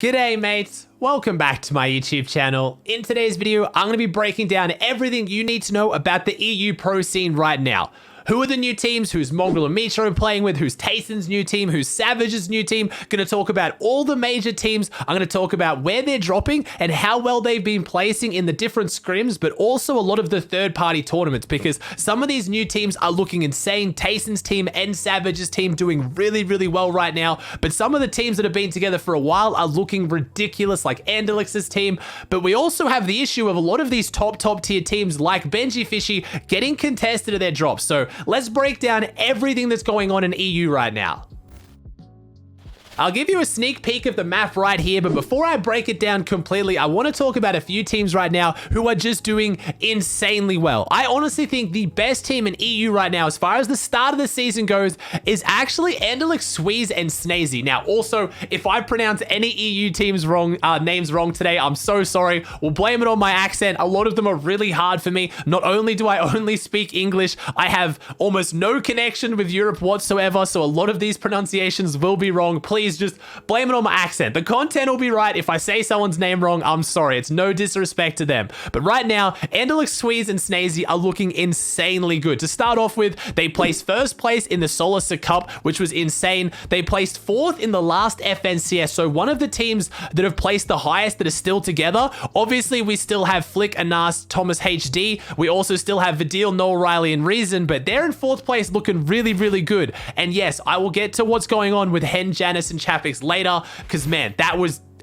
G'day mates, welcome back to my YouTube channel. In today's video, I'm going to be breaking down everything you need to know about the EU pro scene right now. Who are the new teams? Who's Mongraal and Mitr0's playing with? Who's Tayson's new team? Who's Savage's new team? Going to talk about all the major teams. I'm going to talk about where they're dropping and how well they've been placing in the different scrims, but also a lot of the third-party tournaments, because some of these new teams are looking insane. Tayson's team and Savage's team doing really well right now, but some of the teams that have been together for a while are looking ridiculous, like Andilex's team. But we also have the issue of a lot of these top tier teams like Benjyfishy getting contested at their drops. So let's break down everything that's going on in EU right now. I'll give you a sneak peek of the map right here, but before I break it down completely, I want to talk about a few teams right now who are just doing insanely well. I honestly think the best team in EU right now, as far as the start of the season goes, is actually Andilex, Sweeze, and Snayzy. Now, also, if I pronounce any EU teams wrong, names wrong today, I'm so sorry. We'll blame it on my accent. A lot of them are really hard for me. Not only do I only speak English, I have almost no connection with Europe whatsoever, so a lot of these pronunciations will be wrong. Please just blame it on my accent. The content will be right. If I say someone's name wrong, I'm sorry. It's no disrespect to them. But right now, Andilex, Sweeze, and Snayzy are looking insanely good. To start off with, they placed first place in the Solstice Cup, which was insane. They placed fourth in the last FNCS, so one of the teams that have placed the highest that are still together. Obviously, we still have Flikk, ThomasHD. We also still have Vadeal, Noahreyli, and Rezon, but they're in fourth place looking really good. And yes, I will get to what's going on with Jannis and Chapix later, because man,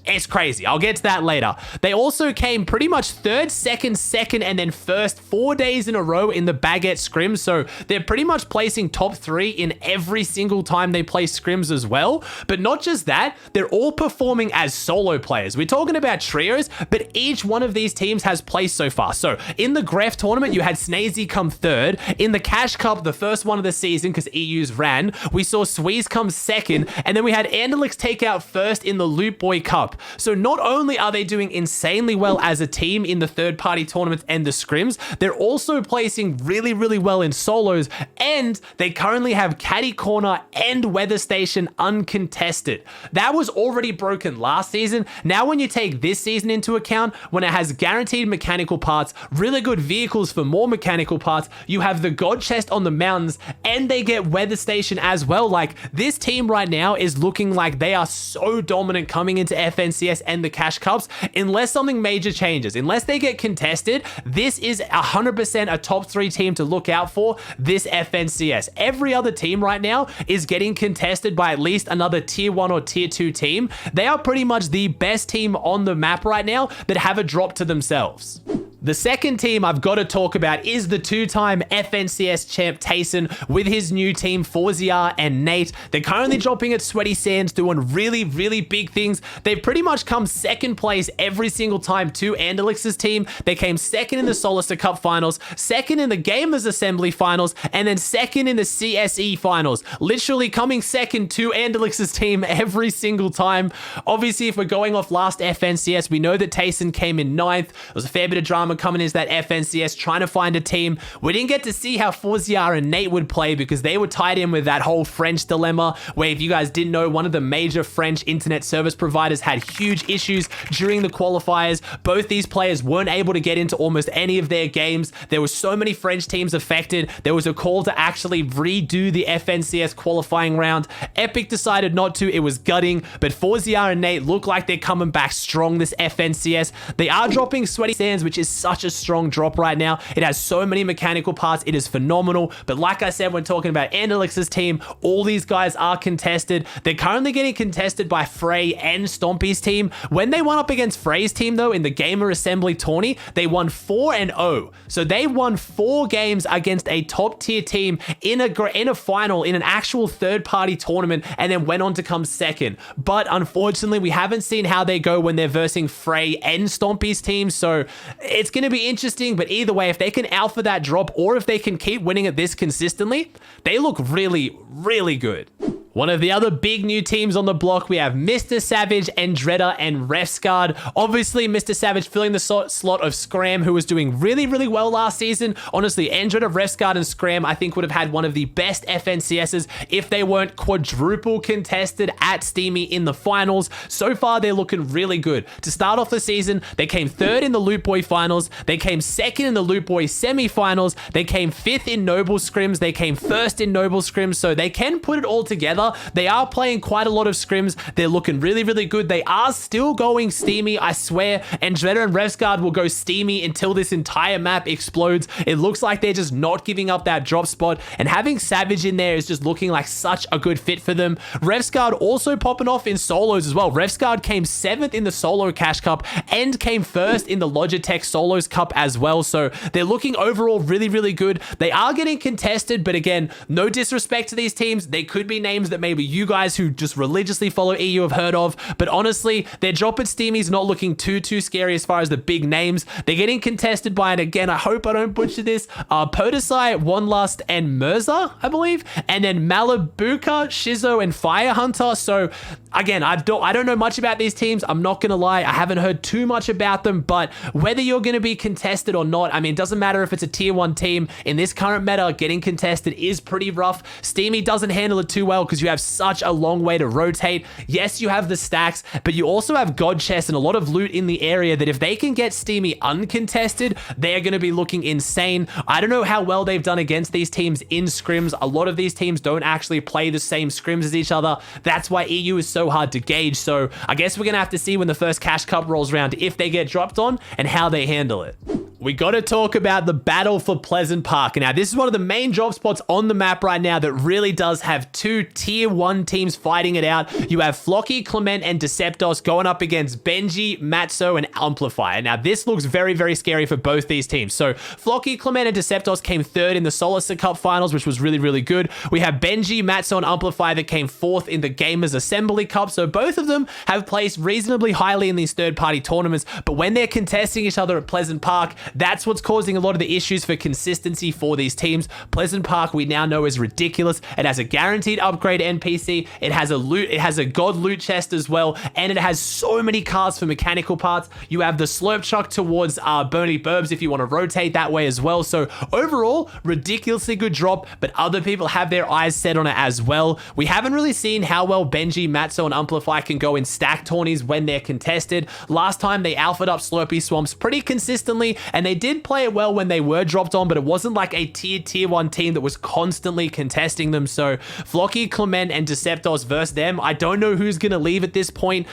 it's crazy. I'll get to that later. They also came pretty much third, second, and then first 4 days in a row in the Baguette scrims. So they're pretty much placing top 3 in every single time they play scrims as well. But not just that, they're all performing as solo players. We're talking about trios, but each one of these teams has placed so far. So in the Gref tournament, you had Snayzy come third. In the Cash Cup, the first one of the season, because EU's ran, we saw Sweeze come second. And then we had Andilex take out first in the Loot Boy Cup. So not only are they doing insanely well as a team in the third-party tournaments and the scrims, they're also placing really well in solos, and they currently have Caddy Corner and Weather Station uncontested. That was already broken last season. Now when you take this season into account, when it has guaranteed mechanical parts, really good vehicles for more mechanical parts, you have the God Chest on the mountains, and they get Weather Station as well. Like, this team right now is looking like they are so dominant coming into FNCS and the Cash Cups. Unless something major changes, unless they get contested, this is 100% a top 3 team to look out for this FNCS. Every other team right now is getting contested by at least another tier 1 or tier 2 team. They are pretty much the best team on the map right now that have a drop to themselves. The second team I've got to talk about is the 2-time FNCS champ Tayson with his new team CRR and Nayte. They're currently dropping at Sweaty Sands, doing really big things. They've pretty much come second place every single time to Andilex's team. They came second in the Solstice Cup finals, second in the Gamers Assembly finals, and then second in the CSE finals. Literally coming second to Andilex's team every single time. Obviously, if we're going off last FNCS, we know that Tayson came in 9th. There was a fair bit of drama coming into that FNCS, trying to find a team. We didn't get to see how CRR and Nayte would play because they were tied in with that whole French dilemma, where, if you guys didn't know, one of the major French internet service providers had huge issues during the qualifiers. Both these players weren't able to get into almost any of their games. There were so many French teams affected. There was a call to actually redo the FNCS qualifying round. Epic decided not to. It was gutting, but CRR and Nayte look like they're coming back strong this FNCS. They are dropping Sweaty Sands, which is such a strong drop right now. It has so many mechanical parts. It is phenomenal. But like I said, when talking about Andilex's team, all these guys are contested. They're currently getting contested by Frey and Stompy's team. When they went up against Frey's team, though, in the Gamer Assembly tourney, they won 4-0. So they won 4 games against a top tier team in a final, in an actual third-party tournament, and then went on to come second. But unfortunately, we haven't seen how they go when they're versing Frey and Stompy's team. So it's going to be interesting, but either way, if they can alpha that drop, or if they can keep winning at this consistently, they look really good. One of the other big new teams on the block, we have Mrsavage, Endretta, and Refsgard. Obviously, Mrsavage filling the slot of Scram, who was doing really, really well last season. Honestly, Endretta, Refsgard, and Scram, I think would have had one of the best FNCSs if they weren't quadruple contested at Steamy in the finals. So far, they're looking really good. To start off the season, they came 3rd in the Loot Boy finals. They came 2nd in the Loot Boy semi-finals. They came 5th in Noble Scrims. They came 1st in Noble Scrims, so they can put it all together. They are playing quite a lot of scrims. They're looking really, really good. They are still going steamy, I swear. Endretta and Refsgard will go steamy until this entire map explodes. It looks like they're just not giving up that drop spot, and having Savage in there is just looking like such a good fit for them. Refsgard also popping off in solos as well. Refsgard came 7th in the Solo Cash Cup and came 1st in the Logitech Solos Cup as well, so they're looking overall really, really good. They are getting contested, but again, no disrespect to these teams. They could be names that maybe you guys who just religiously follow EU have heard of, but honestly, their drop at Steamy's not looking too scary as far as the big names. They're getting contested by, and again, I hope I don't butcher this, Podesai, Wanlust, and Mirza, I believe, and then Malabuka, Shizo, and Fire Hunter. So again, I don't know much about these teams. I'm not gonna lie, I haven't heard too much about them, but whether you're gonna be contested or not, I mean, it doesn't matter if it's a tier 1 team. In this current meta, getting contested is pretty rough. Steamy doesn't handle it too well because you have such a long way to rotate. Yes, you have the stacks, but you also have god chests and a lot of loot in the area that if they can get Steamy uncontested, they're going to be looking insane. I don't know how well they've done against these teams in scrims. A lot of these teams don't actually play the same scrims as each other. That's why EU is so hard to gauge. So I guess we're going to have to see when the first Cash Cup rolls around if they get dropped on and how they handle it. We got to talk about the battle for Pleasant Park. Now, this is one of the main drop spots on the map right now that really does have 2 tier 1 teams fighting it out. You have Floki, Clement, and Decyptos going up against Benjy, Matsoe, and Umplify. Now, this looks very, very scary for both these teams. So, Floki, Clement, and Decyptos came 3rd in the Solar Cup finals, which was really, really good. We have Benjy, Matsoe, and Umplify that came 4th in the Gamers Assembly Cup. So, both of them have placed reasonably highly in these third-party tournaments. But when they're contesting each other at Pleasant Park, that's what's causing a lot of the issues for consistency for these teams. Pleasant Park, we now know, is ridiculous. It has a guaranteed upgrade NPC. It has a god loot chest as well, and it has so many cars for mechanical parts. You have the slurp truck towards Bernie Burbs if you want to rotate that way as well. So overall, ridiculously good drop, but other people have their eyes set on it as well. We haven't really seen how well Benjy, Matsoe, and Umplify can go in stack tourneys when they're contested. Last time they alphaed up Slurpy Swamps pretty consistently, and they did play it well when they were dropped on, but it wasn't like a tier 1 team that was constantly contesting them. So Floki, Clement, and Decyptos versus them, I don't know who's going to leave at this point.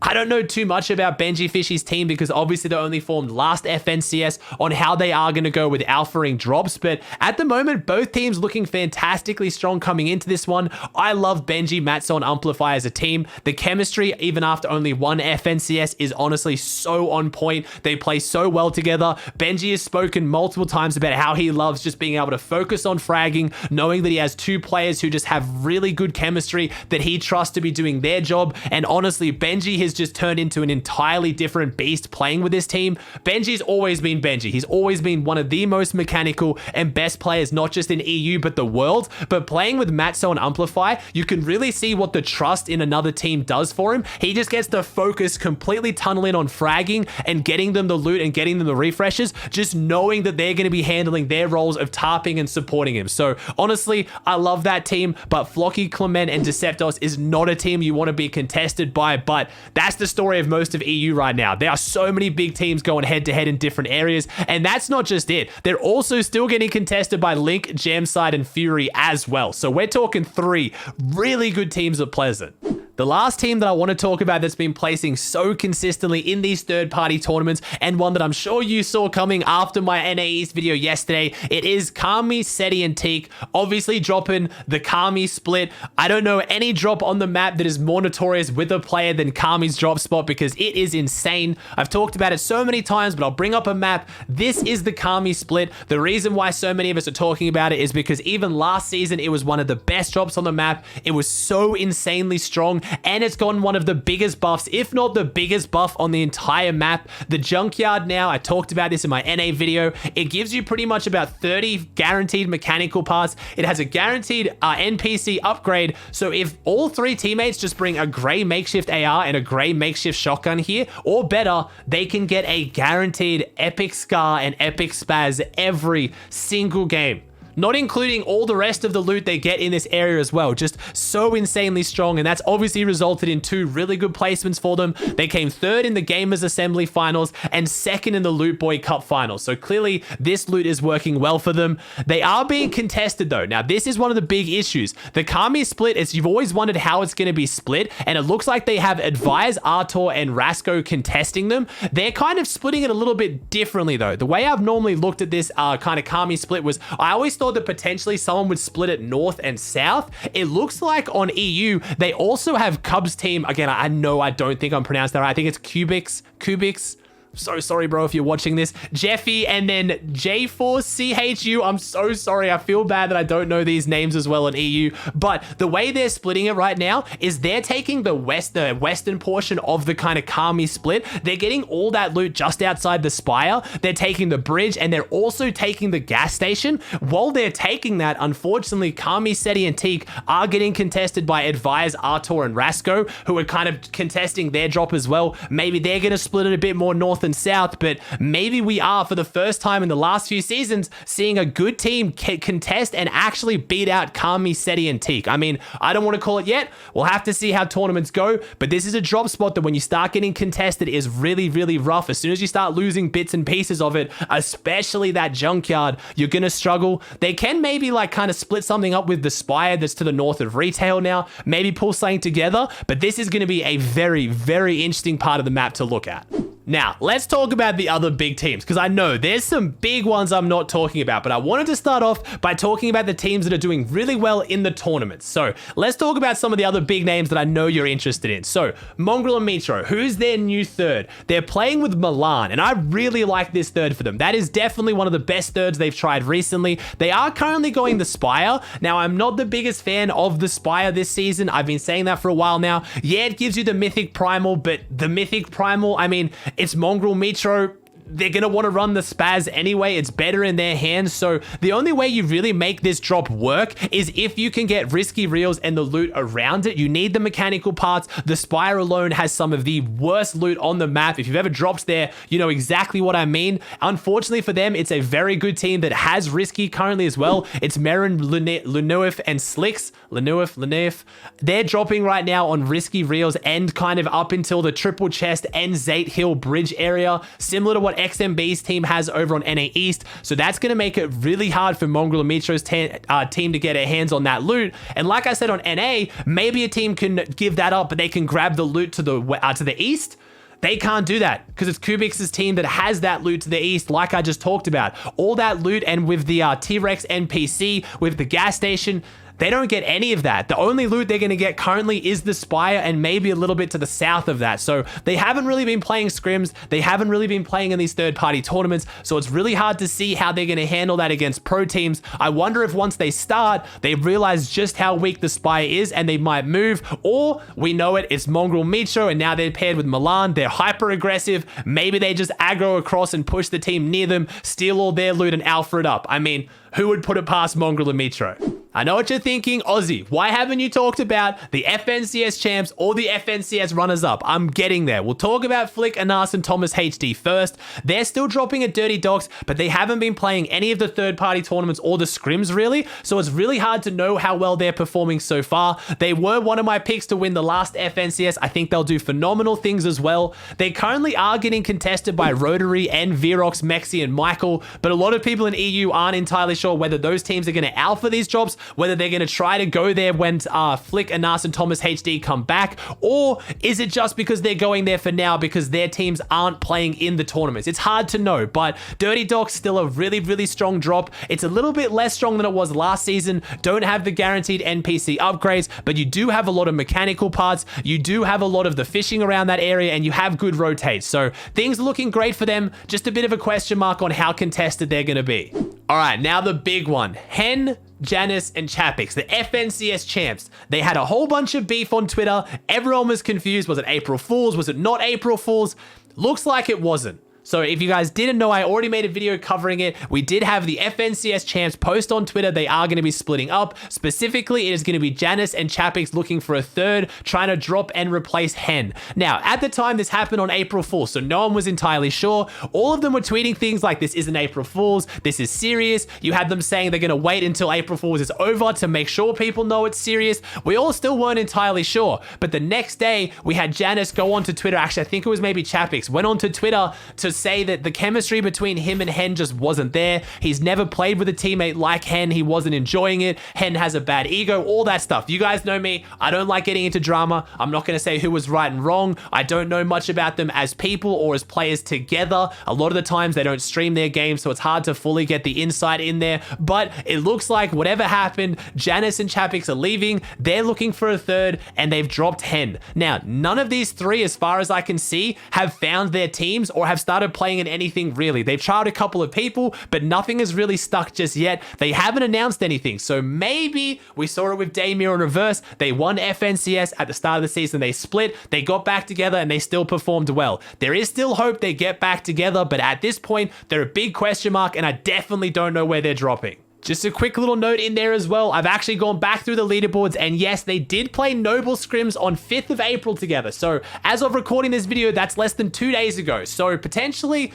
I don't know too much about Benjyfishy's team because obviously they only formed last FNCS on how they are going to go with alphaing drops, but at the moment, both teams looking fantastically strong coming into this one. I love Benjy, Matsoe, and Umplify as a team. The chemistry, even after only one FNCS, is honestly so on point. They play so well together. Benjy has spoken multiple times about how he loves just being able to focus on fragging, knowing that he has 2 players who just have really good chemistry that he trusts to be doing their job, and honestly, Benjy has just turned into an entirely different beast playing with this team. Benjy's always been Benjy. He's always been one of the most mechanical and best players, not just in EU, but the world. But playing with Matsoe and Umplify, you can really see what the trust in another team does for him. He just gets the focus completely tunnel in on fragging and getting them the loot and getting them the refreshes, just knowing that they're going to be handling their roles of tarping and supporting him. So honestly, I love that team, but Floki, Clement, and Decyptos is not a team you want to be contested by, but that's the story of most of EU right now. There are so many big teams going head to head in different areas, and that's not just it. They're also still getting contested by Link, Jamside, and Fury as well. So we're talking 3 really good teams at Pleasant. The last team that I want to talk about that's been placing so consistently in these third-party tournaments, and one that I'm sure you saw coming after my NA East video yesterday, it is Kami, Setty, and Teeq. Obviously dropping the Kami split. I don't know any drop on the map that is more notorious with a player than Kami's drop spot because it is insane. I've talked about it so many times, but I'll bring up a map. This is the Kami split. The reason why so many of us are talking about it is because even last season, it was one of the best drops on the map. It was so insanely strong, and it's gotten one of the biggest buffs, if not the biggest buff on the entire map. The Junkyard now, I talked about this in my NA video, it gives you pretty much about 30 guaranteed mechanical parts. It has a guaranteed NPC upgrade, so if all 3 teammates just bring a grey makeshift AR and a grey makeshift shotgun here, or better, they can get a guaranteed epic scar and epic spaz every single game. Not including all the rest of the loot they get in this area as well. Just so insanely strong, and that's obviously resulted in 2 really good placements for them. They came 3rd in the Gamers Assembly Finals and 2nd in the Loot Boy Cup Finals. So clearly this loot is working well for them. They are being contested though. Now this is one of the big issues. The Kami split, is you've always wondered how it's going to be split, and it looks like they have Advise, Artor, and Rasco contesting them. They're kind of splitting it a little bit differently though. The way I've normally looked at this kind of Kami split was, I always thought that potentially someone would split it north and south. It looks like on EU, they also have Cubs team. Again, I know I don't think I'm pronounced that right. I think it's Kubix. So sorry, bro, if you're watching this. Jeffy, and then J4CHU. I'm so sorry. I feel bad that I don't know these names as well in EU. But the way they're splitting it right now is they're taking the western portion of the kind of Kami split. They're getting all that loot just outside the spire. They're taking the bridge, and they're also taking the gas station. While they're taking that, unfortunately, Kami, Setty, and Teeq are getting contested by Advise, Artor, and Rasco, who are kind of contesting their drop as well. Maybe they're going to split it a bit more north and south, but maybe we are, for the first time in the last few seasons, seeing a good team contest and actually beat out Kami, Setty, and Teeq. I mean, I don't want to call it yet. We'll have to see how tournaments go, but this is a drop spot that when you start getting contested is really, really rough. As soon as you start losing bits and pieces of it, especially that Junkyard, you're going to struggle. They can maybe like kind of split something up with the Spire that's to the north of retail now, maybe pull something together, but this is going to be a very, very interesting part of the map to look at. Now, let's talk about the other big teams, because I know there's some big ones I'm not talking about, but I wanted to start off by talking about the teams that are doing really well in the tournaments. So let's talk about some of the other big names that I know you're interested in. So Mongraal and Mitr0, who's their new third? They're playing with Milan, and I really like this third for them. That is definitely one of the best thirds they've tried recently. They are currently going the Spire. Now, I'm not the biggest fan of the Spire this season. I've been saying that for a while now. Yeah, it gives you the Mythic Primal, but the Mythic Primal, I mean, it's Mongraal, Mitr0. They're going to want to run the spaz anyway. It's better in their hands. So the only way you really make this drop work is if you can get risky reels and the loot around it. You need the mechanical parts. The Spire alone has some of the worst loot on the map. If you've ever dropped there, you know exactly what I mean. Unfortunately for them, it's a very good team that has risky currently as well. It's Merin, Lunuif, and Slicks. Lunuif. They're dropping right now on risky reels and kind of up until the triple chest and Zate Hill bridge area, similar to what XMB's team has over on NA East. So that's going to make it really hard for Mongraal and Mitr0's team to get their hands on that loot. And like I said on NA, maybe a team can give that up, but they can grab the loot to the east. They can't do that because it's Kubix's team that has that loot to the east, like I just talked about. All that loot, and with the T-Rex NPC, with the gas station, they don't get any of that. The only loot they're going to get currently is the Spire and maybe a little bit to the south of that. So they haven't really been playing scrims. They haven't really been playing in these third-party tournaments. So it's really hard to see how they're going to handle that against pro teams. I wonder if once they start, they realize just how weak the Spire is and they might move. Or we know it's Mongraal, Mitr0, and now they're paired with Milan. They're hyper-aggressive. Maybe they just aggro across and push the team near them, steal all their loot and alpha it up. I mean, who would put it past Mongraal and Mitr0? I know what you're thinking, Aussie. Why haven't you talked about the FNCS champs or the FNCS runners-up? I'm getting there. We'll talk about Flikk, Jannis, and ThomasHD first. They're still dropping at Dirty Dogs, but they haven't been playing any of the third-party tournaments or the scrims, really. So it's really hard to know how well they're performing so far. They were one of my picks to win the last FNCS. I think they'll do phenomenal things as well. They currently are getting contested by Rotary and Verox, Mexi, and Michael, but a lot of people in EU aren't entirely sure whether those teams are going to alpha these drops, whether they're going to try to go there when Flikk, Jannis, and ThomasHD come back, or is it just because they're going there for now because their teams aren't playing in the tournaments? It's hard to know, but Dirty Dogs still a really, really strong drop. It's a little bit less strong than it was last season. Don't have the guaranteed NPC upgrades, but you do have a lot of mechanical parts. You do have a lot of the fishing around that area, and you have good rotates. So things are looking great for them. Just a bit of a question mark on how contested they're going to be. All right, now the big one. Hen Jannis and Chapix, the FNCS champs. They had a whole bunch of beef on Twitter. Everyone was confused. Was it April Fool's? Was it not April Fool's? Looks like it wasn't. So if you guys didn't know, I already made a video covering it. We did have the FNCS champs post on Twitter. They are going to be splitting up. Specifically, it is going to be Jannis and Chapix looking for a third, trying to drop and replace Hen. Now, at the time, this happened on April Fool's, so no one was entirely sure. All of them were tweeting things like, this isn't April Fool's, this is serious. You had them saying they're going to wait until April Fool's is over to make sure people know it's serious. We all still weren't entirely sure. But the next day, we had Jannis go onto Twitter. Actually, I think it was maybe Chapix, went onto Twitter to say that the chemistry between him and Hen just wasn't there. He's never played with a teammate like Hen. He wasn't enjoying it. Hen has a bad ego, all that stuff. You guys know me. I don't like getting into drama. I'm not going to say who was right and wrong. I don't know much about them as people or as players together. A lot of the times they don't stream their games, so it's hard to fully get the insight in there. But it looks like whatever happened, Jannis and Chapix are leaving. They're looking for a third, and they've dropped Hen. Now, none of these three, as far as I can see, have found their teams or have started playing in anything really. They've tried a couple of people, but nothing has really stuck just yet. They haven't announced anything. So maybe we saw it with Damir in reverse. They won FNCS at the start of the season. They split, they got back together, and they still performed well. There is still hope they get back together, but at this point, they're a big question mark, and I definitely don't know where they're dropping. Just a quick little note in there as well. I've actually gone back through the leaderboards, and yes, they did play Noble Scrims on 5th of April together. So as of recording this video, that's less than 2 days ago. So potentially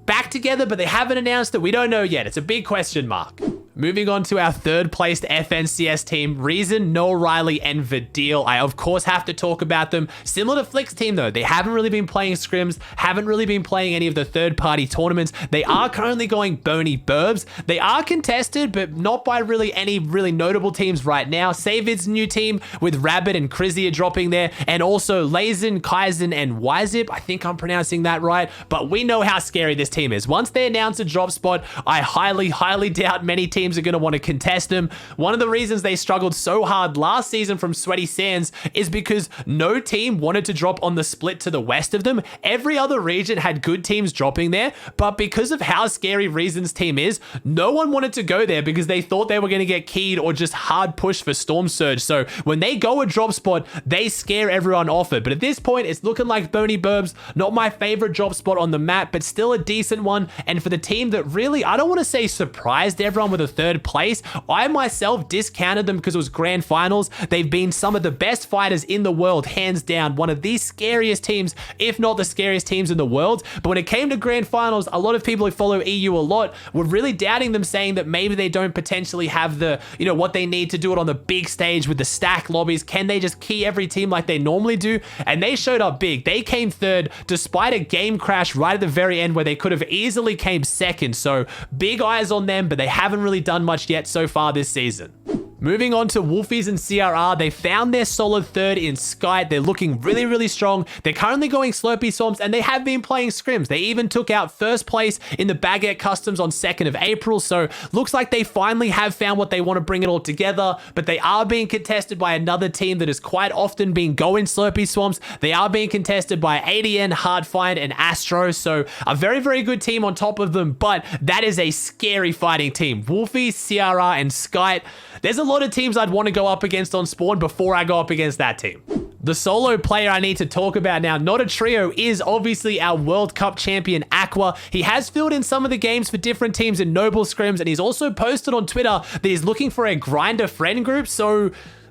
back together, but they haven't announced it. We don't know yet. It's a big question mark. Moving on to our third placed FNCS team, Rezon, Noahreyli, and Vadeal. I, of course, have to talk about them. Similar to Flikk's team, though, they haven't really been playing scrims, haven't really been playing any of the third-party tournaments. They are currently going Bony Burbs. They are contested, but not by really any really notable teams right now. Savid's new team with Rabbit and Krizia dropping there, and also Layzen, Kaizen, and Wyzip. I think I'm pronouncing that right, but we know how scary this team is. Once they announce a drop spot, I highly, highly doubt many teams are going to want to contest them. One of the reasons they struggled so hard last season from Sweaty Sands is because no team wanted to drop on the split to the west of them. Every other region had good teams dropping there, but because of how scary Rezon's team is, no one wanted to go there because they thought they were going to get keyed or just hard push for Storm Surge. So when they go a drop spot, they scare everyone off it. But at this point, it's looking like Bony Burbs, not my favorite drop spot on the map, but still a decent one. And for the team that really, I don't want to say surprised everyone with a third place, I myself discounted them because it was grand finals. They've been some of the best fighters in the world, hands down, one of the scariest teams, if not the scariest teams in the world. But when it came to grand finals, a lot of people who follow EU a lot were really doubting them, saying that maybe they don't potentially have the, you know, what they need to do it on the big stage with the stack lobbies. Can they just key every team like they normally do? And they showed up big. They came third despite a game crash right at the very end where they could have easily came second. So big eyes on them, but they haven't really done much yet so far this season. Moving on to Wolfiez and CRR, they found their solid third in Skite. They're looking really, really strong. They're currently going Slurpee Swamps, and they have been playing scrims. They even took out first place in the Baguette Customs on 2nd of April, so looks like they finally have found what they want to bring it all together, but they are being contested by another team that has quite often been going Slurpee Swamps. They are being contested by ADN, Hardfind, and Astro, so a very, very good team on top of them, but that is a scary fighting team. Wolfiez, CRR, and Skite. There's a lot of teams I'd want to go up against on spawn before I go up against that team. The solo player I need to talk about now, not a trio, is obviously our World Cup champion, Aqua. He has filled in some of the games for different teams in Noble Scrims, and he's also posted on Twitter that he's looking for a grinder friend group, so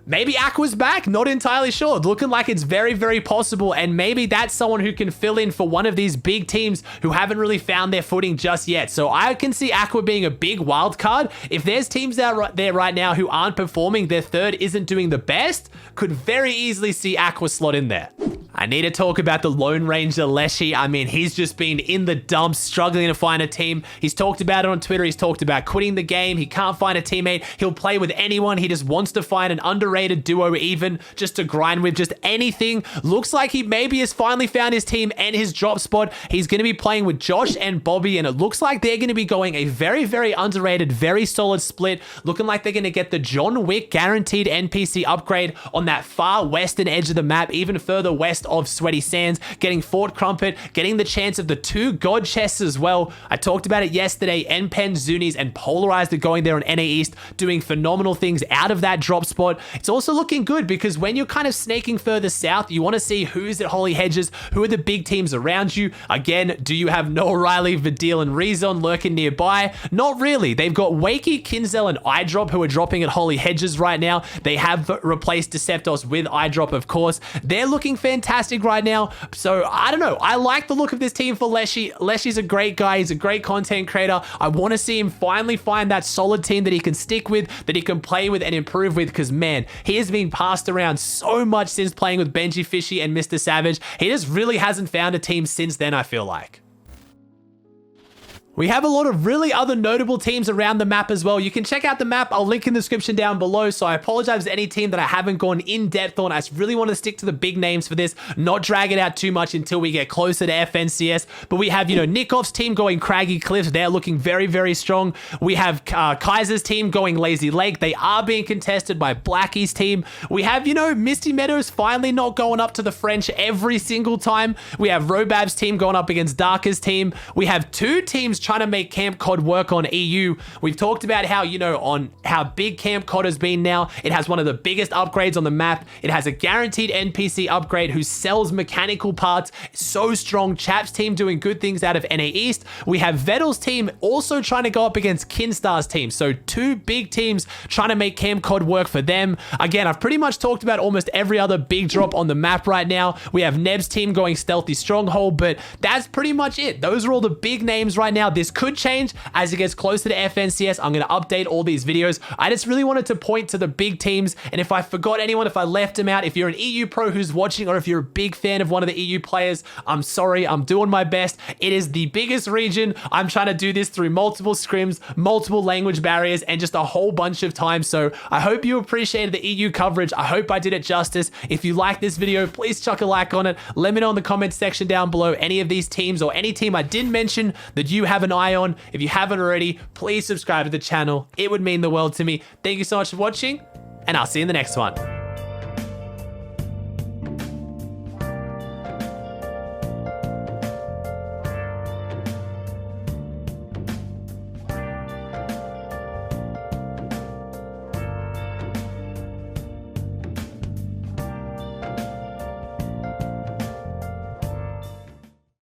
maybe Aqua's back, not entirely sure. Looking like it's very, very possible, and maybe that's someone who can fill in for one of these big teams who haven't really found their footing just yet. So I can see Aqua being a big wild card. If there's teams out there right now who aren't performing, their third isn't doing the best, could very easily see Aqua slot in there. I need to talk about the Lone Ranger Letshe. I mean, he's just been in the dumps, struggling to find a team. He's talked about it on Twitter. He's talked about quitting the game. He can't find a teammate. He'll play with anyone. He just wants to find an underrated duo even, just to grind with, just anything. Looks like he maybe has finally found his team and his drop spot. He's going to be playing with Josh and Bobby, and it looks like they're going to be going a very, very underrated, very solid split. Looking like they're going to get the John Wick guaranteed NPC upgrade on that far western edge of the map, even further west of Sweaty Sands, getting Fort Crumpet, getting the chance of the 2 God chests as well. I talked about it yesterday. Npen, Zunies, and Polarized are going there on NA East, doing phenomenal things out of that drop spot. It's also looking good because when you're kind of snaking further south, you want to see who's at Holy Hedges, who are the big teams around you. Again, do you have Noahreyli, Vadeal, and Rezon lurking nearby? Not really. They've got Wakey, Kinzel, and Eyedrop who are dropping at Holy Hedges right now. They have replaced Decyptos with Eyedrop, of course. They're looking fantastic right now. So I don't know. I like the look of this team for Letshe. Leshy's a great guy. He's a great content creator. I want to see him finally find that solid team that he can stick with, that he can play with and improve with, because man, he has been passed around so much since playing with Benjyfishy and Mrsavage. He just really hasn't found a team since then, I feel like. We have a lot of really other notable teams around the map as well. You can check out the map. I'll link in the description down below. So I apologize to any team that I haven't gone in depth on. I just really want to stick to the big names for this, not drag it out too much until we get closer to FNCS. But we have, Nikov's team going Craggy Cliffs. They're looking very, very strong. We have Kaiser's team going Lazy Lake. They are being contested by Blackie's team. We have, Misty Meadows finally not going up to the French every single time. We have Robab's team going up against Darker's team. We have 2 teams trying to make Camp COD work on EU. We've talked about how, on how big Camp COD has been now. It has one of the biggest upgrades on the map. It has a guaranteed NPC upgrade who sells mechanical parts. So strong. Chap's team doing good things out of NA East. We have Vadeal's team also trying to go up against Kinstar's team. So 2 big teams trying to make Camp COD work for them. Again, I've pretty much talked about almost every other big drop on the map right now. We have Neb's team going Stealthy Stronghold, but that's pretty much it. Those are all the big names right now. This could change as it gets closer to FNCS. I'm going to update all these videos. I just really wanted to point to the big teams, and if I forgot anyone, if I left them out, if you're an EU pro who's watching, or if you're a big fan of one of the EU players, I'm sorry. I'm doing my best. It is the biggest region. I'm trying to do this through multiple scrims, multiple language barriers, and just a whole bunch of time. So I hope you appreciated the EU coverage. I hope I did it justice. If you like this video, please chuck a like on it. Let me know in the comments section down below any of these teams or any team I didn't mention that you have an eye on. If you haven't already, please subscribe to the channel. It would mean the world to me. Thank you so much for watching, and I'll see you in the next one.